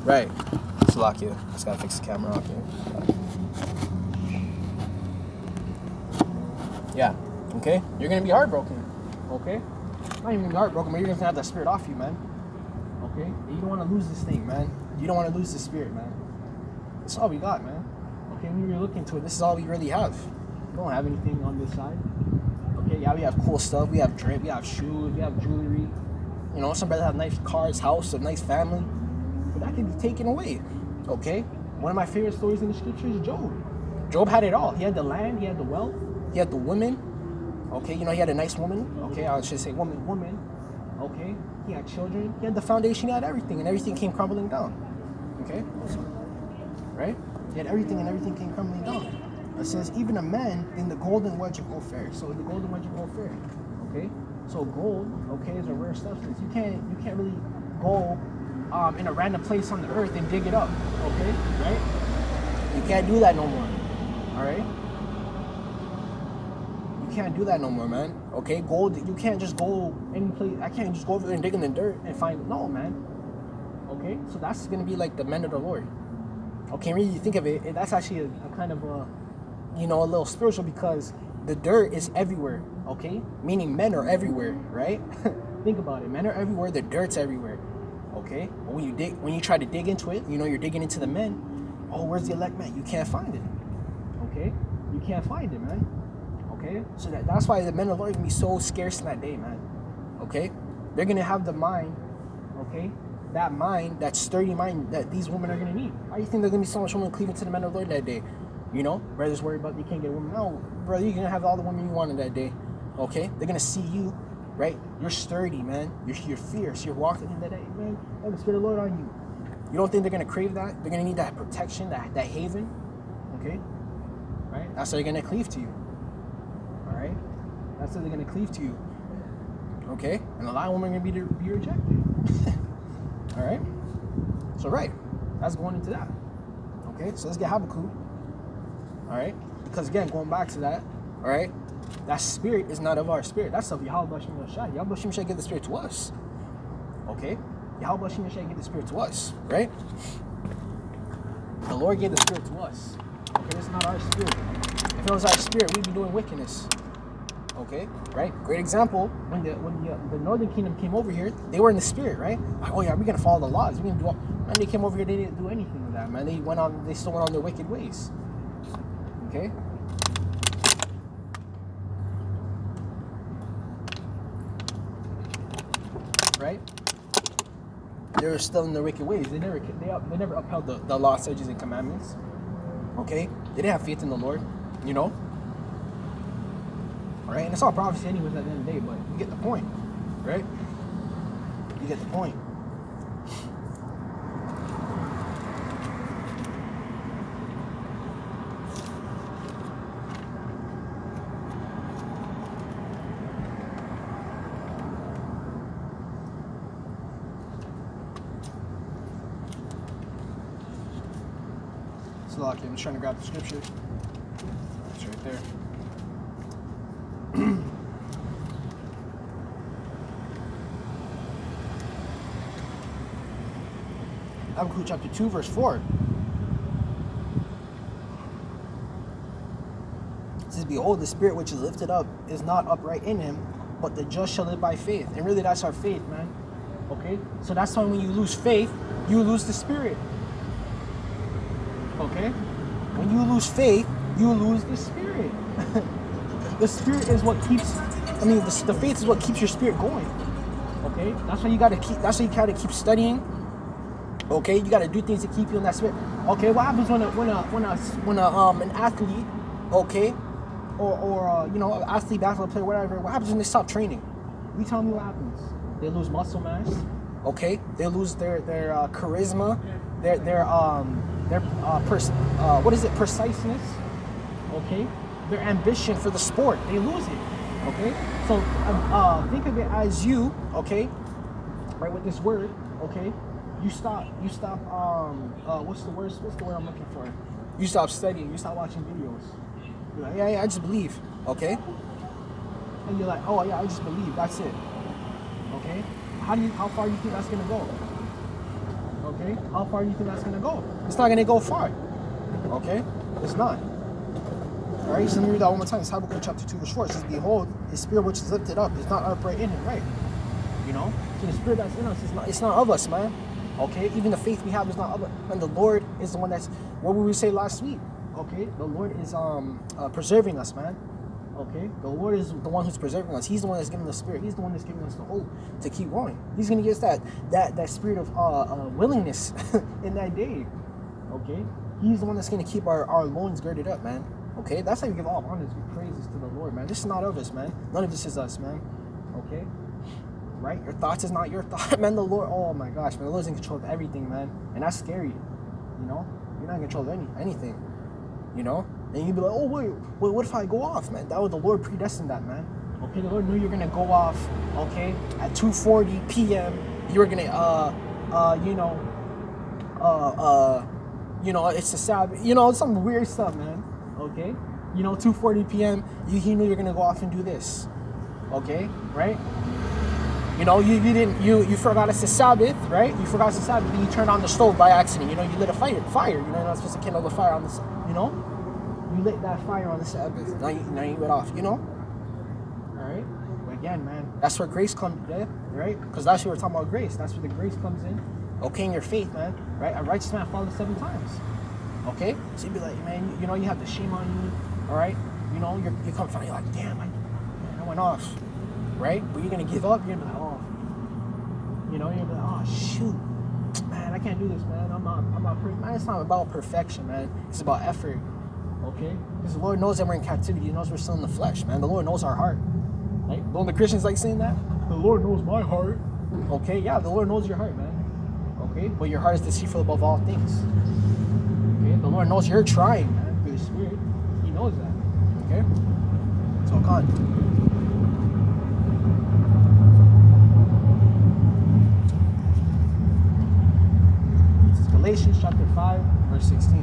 Right. Let's lock you. Just gotta fix the camera off here. Yeah. Okay? You're gonna be heartbroken. Okay? Not even gonna be heartbroken, but you're gonna have that spirit off you, man. Okay? You don't wanna lose this thing, man. You don't wanna lose the spirit, man. That's all we got, man. Okay, when you look into it, this is all we really have. We don't have anything on this side. Okay, yeah, we have cool stuff. We have drip, we have shoes, we have jewelry. You know, some brothers have nice cars, house, a nice family. But that can be taken away. Okay? One of my favorite stories in the scriptures is Job. Job had it all. He had the land, he had the wealth, he had the women. Okay, you know, he had a nice woman. Okay, I should say woman. Okay, he had children. He had the foundation, he had everything, and everything came crumbling down. Okay? Right? He had everything, and everything came crumbling down. It says, even a man in the golden wedge of Ophir. So the golden wedge of Ophir. Okay? So gold, okay, is a rare substance. You can't really go in a random place on the earth and dig it up. Okay? Right? You can't do that no more. Alright? You can't do that no more, man. Okay? Gold, you can't just go any place. I can't just go over there and dig in the dirt and find it. No, man. Okay? So that's gonna be like the men of the Lord. Okay, when you think of it, that's actually a kind of a, you know, a little spiritual, because the dirt is everywhere, okay? Meaning men are everywhere, right? Think about it. Men are everywhere, the dirt's everywhere, okay? But when you try to dig into it, you know, you're digging into the men. Oh, where's the elect man? You can't find it, okay? You can't find it, man, okay? So that's why the men of the Lord are going to be so scarce in that day, man, okay? They're going to have the mind, okay? That mind, that sturdy mind that these women are going to need. Why do you think there's going to be so much women cleaving to the men of the Lord that day? You know, brothers worry about they can't get a woman. No, brother, you're going to have all the women you wanted that day. Okay? They're going to see you, right? You're sturdy, man. You're fierce. You're walking in that day, man. Let the Spirit of the Lord on you. You don't think they're going to crave that? They're going to need that protection, that haven. Okay? Right? That's how they're going to cleave to you. All right? That's how they're going to cleave to you. Okay? And a lot of women are going to be rejected. All right? So, right. That's going into that. Okay? So, let's get Habakkuk. All right? Because, again, going back to that, all right? That spirit is not of our spirit. That's of Yahawashi. Yahawashi gave the spirit to us. Okay? Yahawashi gave the spirit to us. Right? The Lord gave the spirit to us. Okay? It's not our spirit. If it was our spirit, we'd be doing wickedness. Okay, right? Great example. When the northern kingdom came over here, they were in the spirit, right? Oh yeah, we're gonna follow the laws. We're gonna do all. Man, they came over here, they didn't do anything with that, man. They still went on their wicked ways. Okay. Right? They were still in their wicked ways. They never upheld the law, statutes, and commandments. Okay, they didn't have faith in the Lord. You know. Right? And it's all prophecy anyways at the end of the day, but you get the point, right? You get the point. So, okay, I'm just trying to grab the scripture. It's right there. Habakkuk chapter 2, verse 4. It says, behold, the spirit which is lifted up is not upright in him, but the just shall live by faith. And really, that's our faith, man. Okay? So that's why when you lose faith, you lose the spirit. Okay? When you lose faith, you lose the spirit. The spirit is what keeps, the faith is what keeps your spirit going. Okay? That's why you gotta keep studying. Okay, you gotta do things to keep you in that spirit. Okay, what happens when an athlete, okay, or you know, athlete, basketball player, whatever? What happens when they stop training? You tell me what happens. They lose muscle mass. Okay, they lose their charisma, preciseness. Okay, their ambition for the sport. They lose it. Okay, so think of it as you. Okay, right, with this word. Okay. You stop, what's the word I'm looking for? You stop studying, you stop watching videos. You're like, yeah, I just believe, okay? And you're like, oh yeah, I just believe, that's it. Okay? How far do you think that's gonna go? Okay? How far do you think that's going to go? It's not going to go far. Okay? It's not. Alright, so let me read that one more time. It's Habakkuk chapter 2, verse 4. It says, behold, his spirit which is lifted up is not upright in him, right? You know? So the spirit that's in us, it's not of us, man. Okay? Even the faith we have is not of us. And the Lord is the one that's, what would we say last week? Okay? The Lord is preserving us, man. Okay? The Lord is the one who's preserving us. He's the one that's giving us the spirit. He's the one that's giving us the hope to keep going. He's going to give us that spirit of willingness in that day. Okay? He's the one that's going to keep our loins girded up, man. Okay? That's how you give all honors and praises to the Lord, man. This is not of us, man. None of this is us, man. Okay? Right? Your thoughts is not your thought, man. The Lord, oh my gosh, man. The Lord's in control of everything, man. And that's scary. You know? You're not in control of anything. You know? And you'd be like, oh, wait, what if I go off, man? That was the Lord predestined that, man. Okay, the Lord knew you were going to go off, okay, at 2:40 p.m. You were going to, it's a Sabbath, some weird stuff, man. Okay? 2:40 p.m., he knew you were going to go off and do this. Okay? Right? You forgot it's a Sabbath, right? You forgot it's a Sabbath, and you turned on the stove by accident. You lit a fire. You're not supposed to kindle the fire on the, You lit that fire on the Sabbath. Now you went off, Alright? But again, man, that's where grace comes in, right? Because that's what we're talking about, grace. That's where the grace comes in. Okay, in your faith, man. Right? A righteous man falls 7 times. Okay? So you'd be like, man, you have the shame on you. Alright? You come find, you're like, damn, I went off. Right? But you're going to give up. You're going to be like, oh. You're going to be like, oh, shoot. Man, I can't do this, man. I'm not perfect. Man, it's not about perfection, man. It's about effort. Okay? Because the Lord knows that we're in captivity. He knows we're still in the flesh, man. The Lord knows our heart. Right? Don't the Christians like saying that? The Lord knows my heart. Okay? Yeah, the Lord knows your heart, man. Okay? But your heart is deceitful above all things. Okay? The Lord knows you're trying, man, through the Spirit. He knows that. Okay? So, come Galatians chapter 5, verse 16.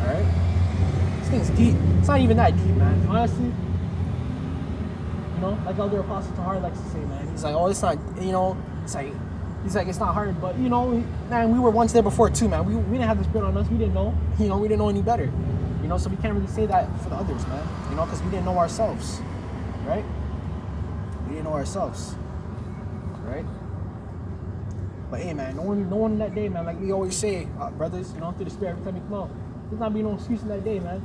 Alright? This thing's deep. It's not even that deep, man. Honestly, like Elder Apostle Tahar likes to say, man. He's like, oh, it's not, he's like, it's not hard, but, man, we were once there before too, man. We didn't have the Spirit on us. We didn't know. We didn't know any better. So we can't really say that for the others, man. Because we didn't know ourselves. Right? We didn't know ourselves, right? But hey, man, no one in that day, man. Like we always say, brothers, through the Spirit every time you come out, there's not be no excuse in that day, man.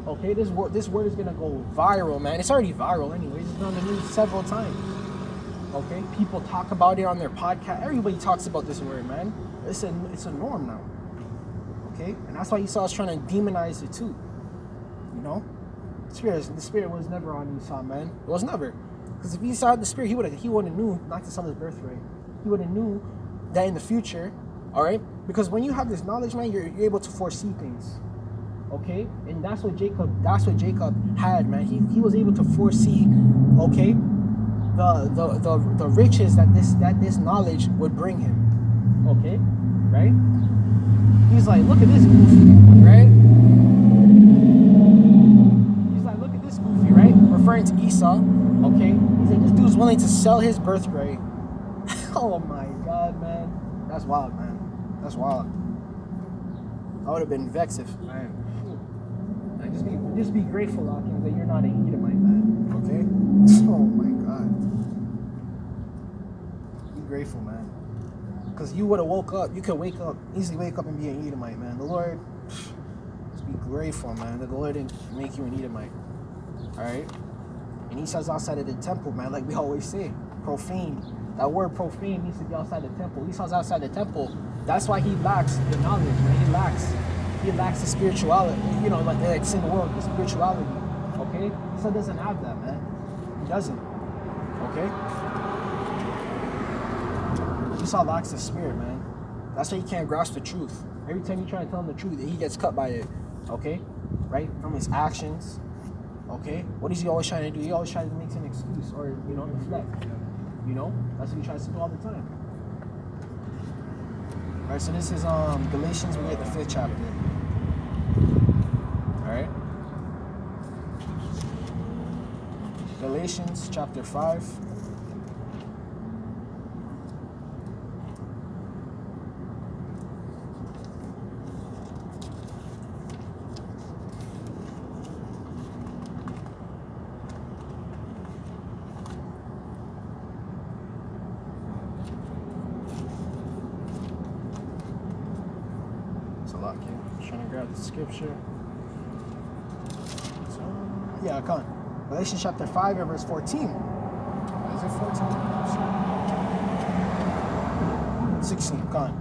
Okay, this word is gonna go viral, man. It's already viral, anyways. It's been on the news several times. Okay, people talk about it on their podcast. Everybody talks about this word, man. It's a norm now. Okay, and that's why you saw us trying to demonize it too. The Spirit was never on Esau, man. It was never. Because if Esau had the Spirit, he would have knew not to sell his birthright. He would have knew that in the future, all right? Because when you have this knowledge, man, you're able to foresee things, okay? And that's what Jacob had, man. He was able to foresee, okay, the riches that this knowledge would bring him, okay, right? He's like, look at this goofy, right? Right? Referring to Esau, okay? He's like, this dude's willing to sell his birthright. Oh my God, man. That's wild, man. That's wild. I would have been vexed if, man. Just be grateful, Hawkins, that you're not an Edomite, man. Okay? Oh my God. Be grateful, man. Because you would have woke up. You could easily wake up and be an Edomite, man. The Lord, just be grateful, man, that the Lord didn't make you an Edomite. Alright? And Esau's outside of the temple, man, like we always say. Profane. That word profane needs to be outside the temple. Esau's outside the temple. That's why he lacks the knowledge, man. He lacks the spirituality. Like it's in the world, the spirituality. Okay? Esau doesn't have that, man. He doesn't. Okay? Esau lacks the Spirit, man. That's why he can't grasp the truth. Every time you try to tell him the truth, he gets cut by it. Okay? Right? From his actions. Okay? What is he always trying to do? He always tries to make an excuse or, deflect. That's what he tries to do all the time. Alright, so this is Galatians, we're at the 5th chapter. Alright? Galatians chapter 5. It's a lot, kid. I'm trying to grab the scripture. Yeah, come on. Galatians chapter 5 and verse 14. Is it 14? 16, come on.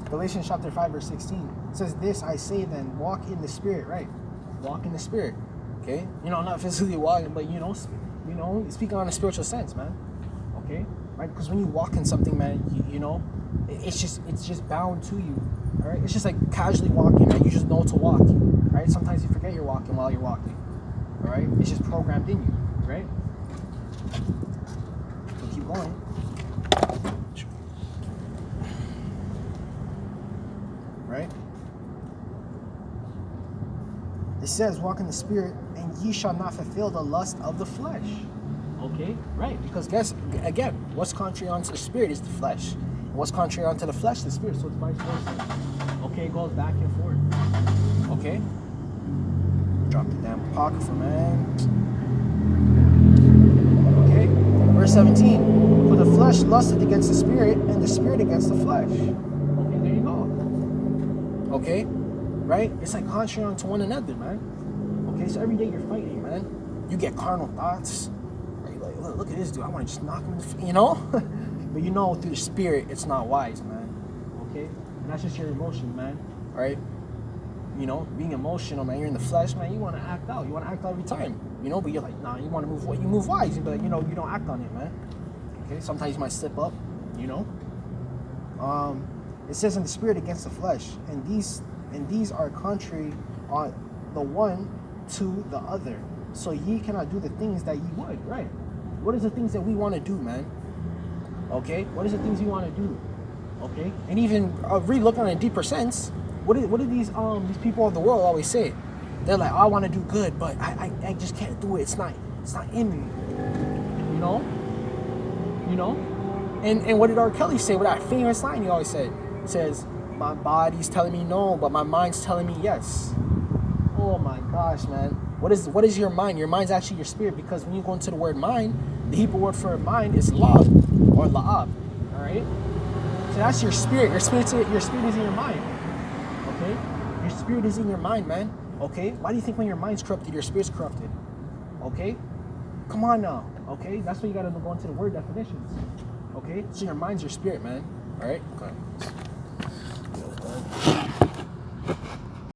Galatians chapter 5 verse 16. It says, this I say then, walk in the spirit, right? Walk in the spirit. Okay? You know, not physically walking, but speaking on a spiritual sense, man. Okay? Right? Because when you walk in something, man, you know, it's just bound to you. Alright? It's just like casually walking, man. You just know to walk. Right? Sometimes you forget you're walking while you're walking. Alright? It's just programmed in you, right? So keep going. Right? It says, walk in the spirit, and ye shall not fulfill the lust of the flesh. Okay? Right. Because guess, again, what's contrary unto the spirit is the flesh. And what's contrary unto the flesh, the spirit. So it's vice versa. Okay? It goes back and forth. Okay? Drop the damn apocrypha, man. Okay, verse 17. For the flesh lusteth against the spirit, and the spirit against the flesh. Okay, there you go. Okay, right? It's like contrary unto one another, man. Okay, so every day you're fighting, man. You get carnal thoughts. Right? Like, look at this dude. I want to just knock him, you know? But you know, through the spirit, it's not wise, man. Okay, and that's just your emotion, man. All right. You know, being emotional, man, you're in the flesh, man, you want to act out. You want to act out every time, you know, but you're like, nah, you want to move what? You move wise, but, you know, you don't act on it, man. Okay, sometimes you might slip up, you know. It says in the spirit against the flesh, and these are contrary on the one to the other. So ye cannot do the things that ye would, right? What is the things that we want to do, man? Okay, what is the things we want to do? Okay, and even really look on a deeper sense. What do these people of the world always say? They're like, oh, I want to do good, but I just can't do it. It's not in me. You know? And what did R. Kelly say with that famous line he always said? It says, my body's telling me no, but my mind's telling me yes. Oh my gosh, man. What is your mind? Your mind's actually your spirit, because when you go into the word mind, the Hebrew word for mind is lab or la'ab. Alright? So that's your spirit. Your spirit is in your mind. Okay? Your spirit is in your mind, man. Okay? Why do you think when your mind's corrupted, your spirit's corrupted? Okay? Come on now. Okay? That's why you gotta go into the word definitions. Okay? So your mind's your spirit, man. Alright? Okay.